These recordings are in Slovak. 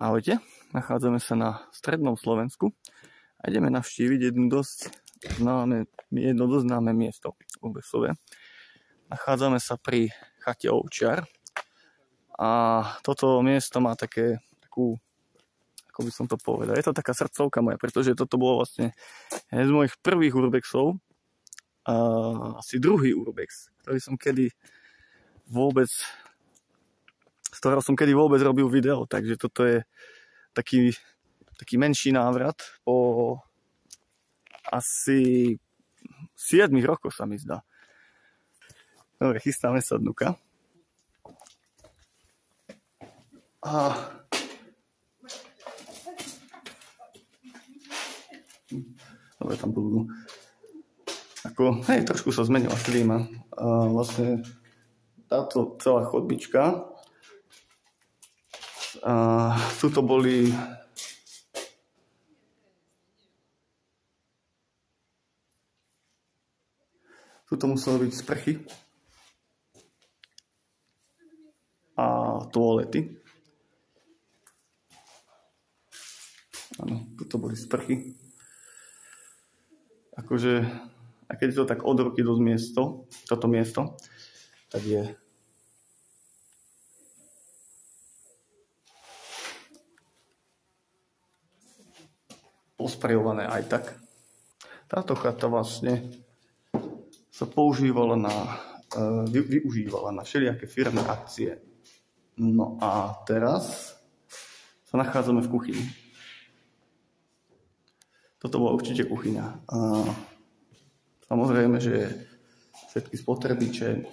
Ahojte, nachádzame sa na strednom Slovensku a ideme navštíviť jedno dosť známe miesto v Besove. Nachádzame sa pri chate Ovčiar a toto miesto má takú, ako by som to povedal, je to taká srdcovka moja, pretože toto bolo vlastne z mojich prvých urbexov, asi druhý urbex, z ktorého som kedy vôbec robil video, takže toto je taký menší návrat po asi 7 rokoch, sa mi zdá. Dobre, chystáme sa dnuka. Dobre, tam budú. Trošku sa zmenila klíma. Vlastne táto celá chodbička. Tuto boli muselo byť sprchy a toalety. Áno, tuto boli sprchy. Akože, a keď je to tak od roky toto miesto, tak je posprejované aj tak. Táto chata vlastne sa využívala na všelijaké firmné akcie. No a teraz sa nachádzame v kuchyni. Toto bola určite kuchyňa. Samozrejme, že všetky spotrebiče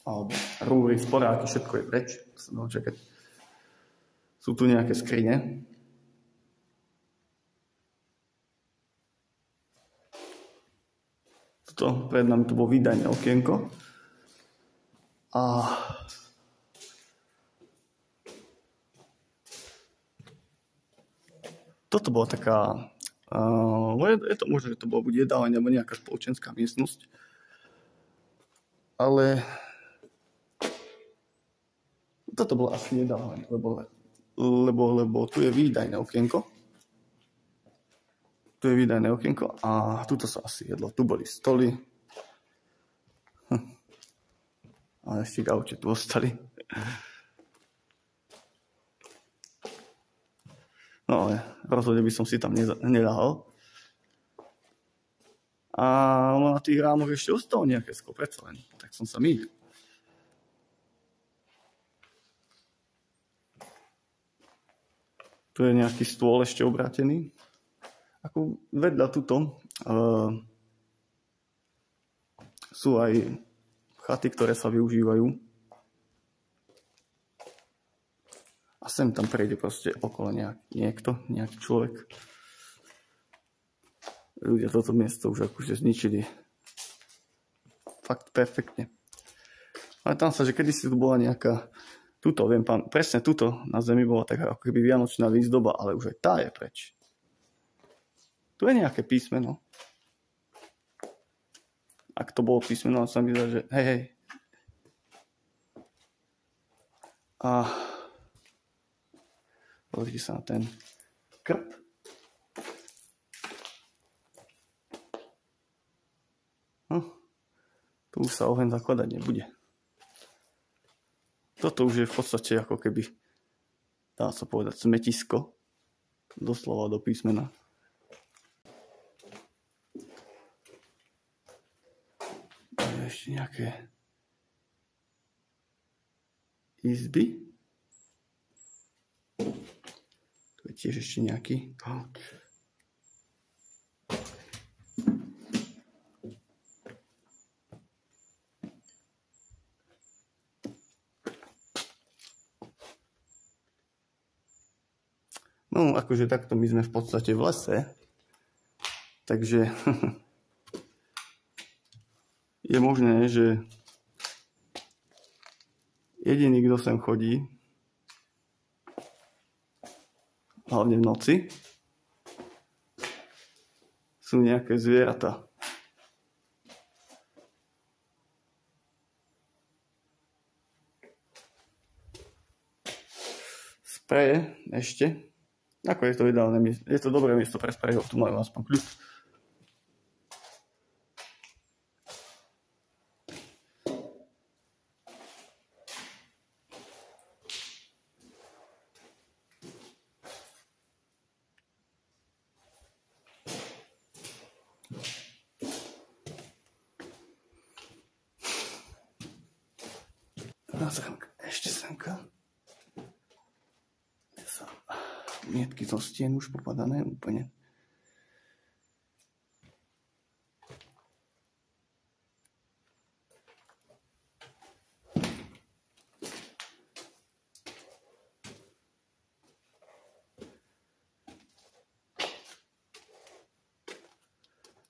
alebo rúry, sporáky, všetko je preč. Sú tu nejaké skrine. Pred nami tu bolo výdajné okienko. A toto bola taká, je to možno, že to bolo buď jedálne, alebo nejaká spoločenská miestnosť. Ale toto bolo asi jedálne, lebo tu je výdajné okienko. Tu je výdajné okienko a tuto sa asi jedlo. Tu boli stoly. A ešte gauče tu ostali. No ale rozhodne by som si tam neľahol. A na tých rámoch ešte ostalo nejaké sklo, predsa len. Tak som sa mýlil. Tu je nejaký stôl ešte obrátený. Ako vedľa tuto sú aj chaty, ktoré sa využívajú. A sem tam prejde proste okolo nejaký človek. Ľudia toto miesto už akože zničili. Fakt perfektne. Ale tam sa, že kedysi tu bola nejaká, presne tuto na zemi bola taká ako keby vianočná výzdoba, ale už aj tá je preč. Tu je nejaké písmeno. Ak to bolo písmeno, sa mi zdá, že hej. A pozrite sa na ten krp. Tu už sa oheň zakladať nebude. Toto už je v podstate ako keby, dá sa povedať, smetisko. Doslova do písmena. Ešte nejaké izby. Tu je tiež ešte nejaký. No, akože takto my sme v podstate v lese. Takže je možné, že jediný, kto sem chodí, hlavne v noci, sú nejaké zvieratá. spreje ešte. Ako je to ideálne miesto? Je to dobré miesto pre sprejov, tu majú aspoň kľud. Ešte semka. Mietky zo stien už popadané úplne.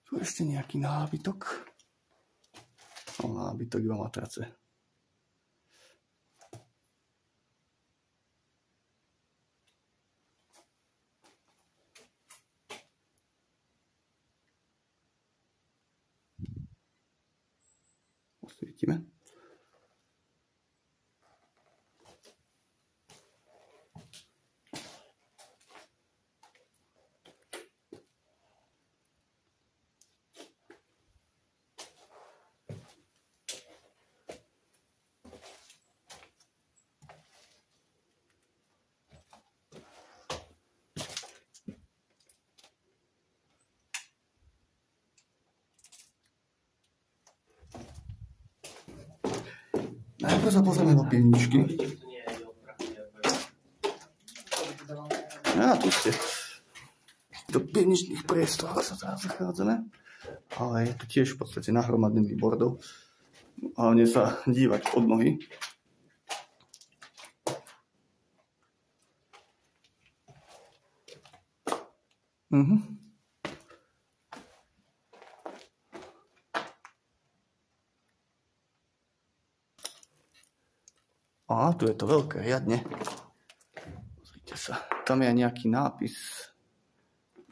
Tu ešte nejaký nábytok. Nábytok iba matrace. Osvietime. Najprv sa pozrieme do pivničky. Tu ste. Do pivničných priestorov sa teraz zachádzame. Ale je tu tiež v podstate nahromadený bordel. Hlavne sa dívať pod nohy. Tu je to veľké, riadne. Pozrite sa, tam je nejaký nápis.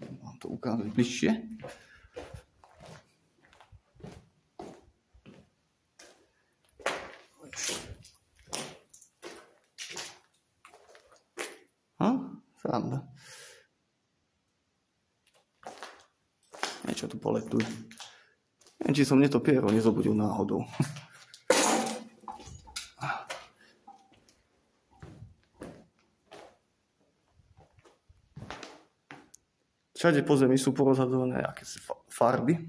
Mám to ukázať bližšie. Sranda. Niečo tu poletuje. Neviem, či som netopierov nezobudil náhodou. Všade po zemi sú porozhadzované akési farby,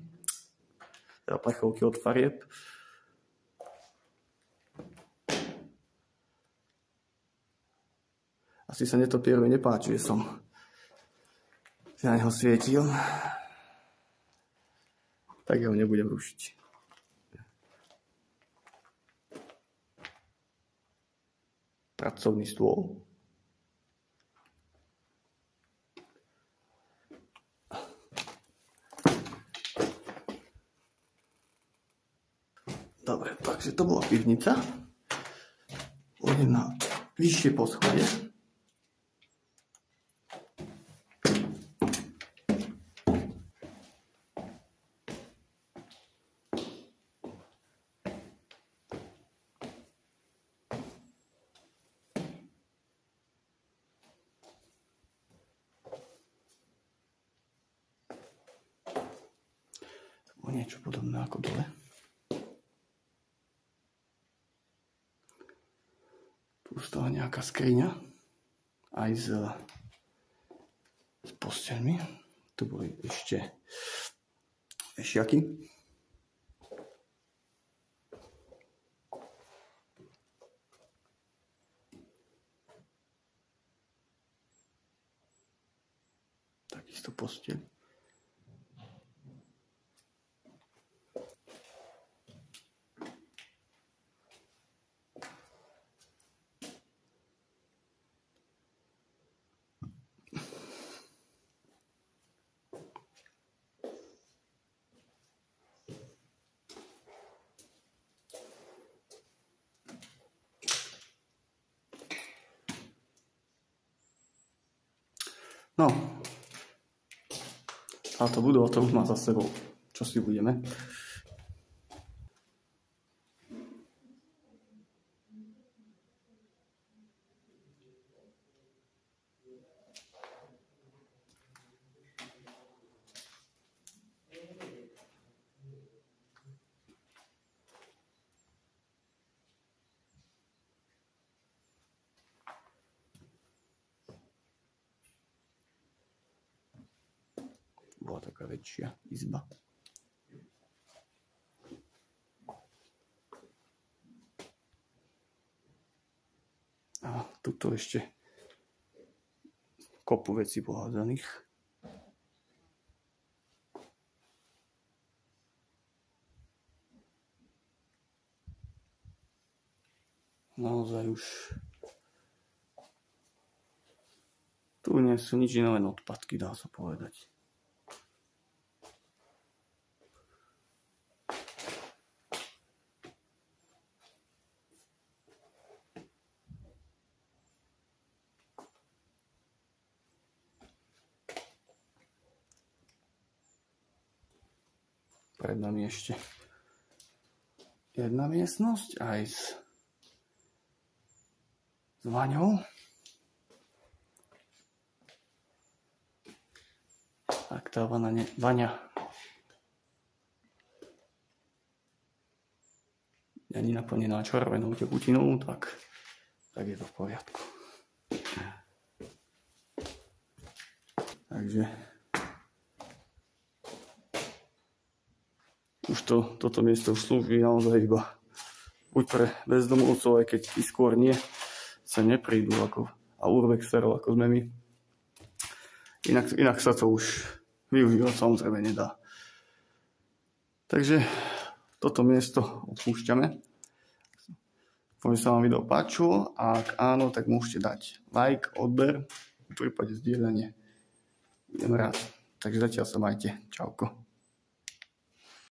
teda plechovky od farieb. Asi sa netopierovi nepáči, že som si na neho svietil. Tak ho nebudem rušiť. Pracovný stôl. Dobre, takže to bola pivnica. Pôjdem na vyššie poschodie. To bolo niečo podobné ako dole. Tu stala nejaká skriňa, aj s posteľmi. Tu boli ešte vešiaky. Takisto posteľ. No, táto budova to už má za sebou. Čo si budeme? bola taká väčšia izba. A tuto ešte kopu vecí pohádzaných. Naozaj už tu nie sú nič iné, len odpadky, dá sa povedať. Pred nami ešte jedna miestnosť aj s vaňou. Ak tá vaňa není naplnená červenou tekutinou, tak je to v poriadku. Takže už toto miesto už slúži naozaj iba buď pre bezdomovcov, aj keď i skôr nie, sa neprídu a urbexerov, ako sme my. Inak sa to už využívať samozrejme nedá. Takže toto miesto opúšťame. Dúfam, že sa vám video páčilo a ak áno, tak môžete dať like, odber, v prípade zdieľanie. Budem rád. Takže zatiaľ sa majte. Čauko.